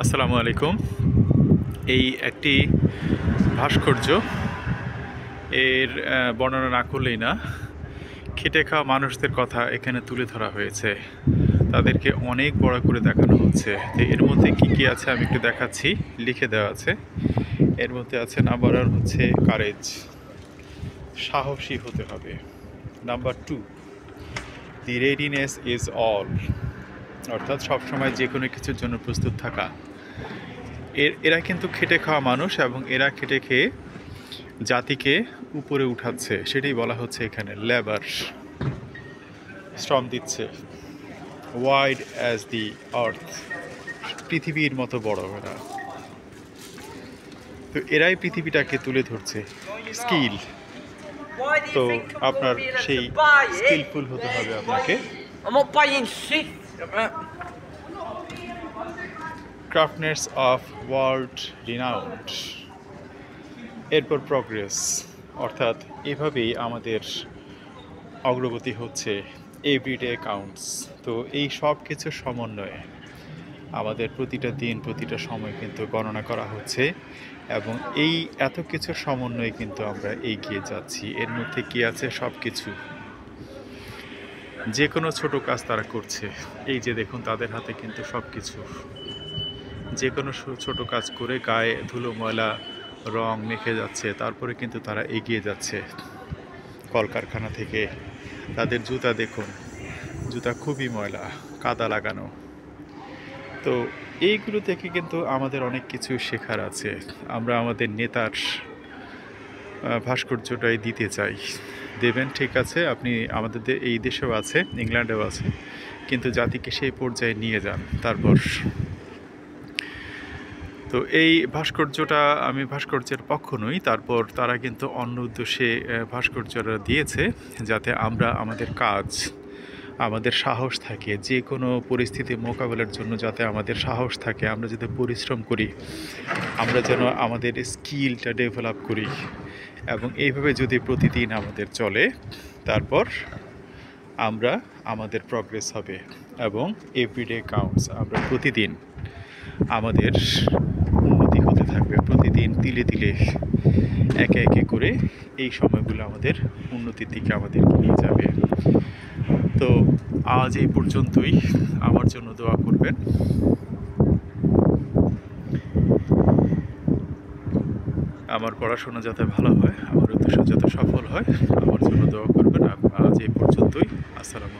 আসসালামু আলাইকুম। এই একটি ভাস্কর্য, এর বর্ণনা না করলেই না। খেটে খাওয়া মানুষদের কথা এখানে তুলে ধরা হয়েছে, তাদেরকে অনেক বড় করে দেখানো হচ্ছে। তো এর মধ্যে কি কি আছে আমি একটু দেখাচ্ছি, লিখে দেওয়া আছে। এর মধ্যে আছে নাম্বার 1 হচ্ছে কারেজ, সাহসী হতে হবে। Number 2, the readiness is all, অর্থাৎ সবসময় যে কোনো কিছুর জন্য প্রস্তুত থাকা। এরা কিন্তু খেটে খাওয়া মানুষ এবং এরা খেটে খেয়ে জাতিকে উপরে উঠাচ্ছে, সেটাই বলা হচ্ছে এখানে। লেবার, শ্রম দিচ্ছে। ওয়াইড অ্যাজ দি আর্থ, পৃথিবীর মতো বড় এরা। তো এরাই পৃথিবীটাকে তুলে ধরছে। স্কিল, তো আপনার সেই স্কিলফুল হতে হবে আপনাকে। Craftness of world renowned. এরপর প্রগ্রেস, অর্থাৎ এভাবেই আমাদের অগ্রগতি হচ্ছে। Everyday counts. তো এই সব কিছুর সমন্বয়ে আমাদের প্রতিটা দিন, প্রতিটা সময় কিন্তু গণনা করা হচ্ছে, এবং এই এত কিছুর সমন্বয়ে কিন্তু আমরা এগিয়ে যাচ্ছি। এর মধ্যে কি আছে? সব কিছু। যে কোনো ছোট কাজ তারা করছে। এই যে দেখুন, তাদের হাতে কিন্তু সব কিছু। যে কোনো ছোট কাজ করে গায়ে ধুলো ময়লা রং মেখে যাচ্ছে, তারপরে কিন্তু তারা এগিয়ে যাচ্ছে। কলকারখানা থেকে তাদের জুতা দেখুন, জুতা খুবই ময়লা, কাদা লাগানো। তো এইগুলো থেকে কিন্তু আমাদের অনেক কিছু শেখার আছে। আমরা আমাদের নেতার ভাস্কর্যটাই দিতে চাই। দেবেন, ঠিক আছে, আপনি আমাদের এই দেশেও আছে, ইংল্যান্ডেও আছে, কিন্তু জাতিকে সেই পর্যায়ে নিয়ে যান। তারপর তো এই ভাস্কর্যটা, আমি ভাস্কর্যের পক্ষ নই, তারপর তারা কিন্তু অন্য উদ্দেশ্যে ভাস্কর্যটা দিয়েছে, যাতে আমরা আমাদের কাজ, আমাদের সাহস থাকে, যে কোনো পরিস্থিতি মোকাবেলার জন্য যাতে আমাদের সাহস থাকে, আমরা যাতে পরিশ্রম করি, আমরা যেন আমাদের স্কিলটা ডেভেলপ করি। এবং এইভাবে যদি প্রতিদিন আমাদের চলে, তারপর আমরা আমাদের প্রগ্রেস হবে। এবং এভরিডে কাউন্টস, আমরা প্রতিদিন আমাদের উন্নতি হতে থাকবে। প্রতিদিন তিলে তিলে, একে একে করে এই সময়গুলো আমাদের উন্নতির দিকে আমাদেরকে নিয়ে যাবে। তো আজ এই পর্যন্তই। আমার জন্য দোয়া করবেন। আমার পড়াশোনা যাতে ভালো হয়, আমার উদ্দেশ্য যাতে সফল হয়, আমার জন্য দোয়া করবেন। আজ এই পর্যন্তই। আসসালামু আলাইকুম।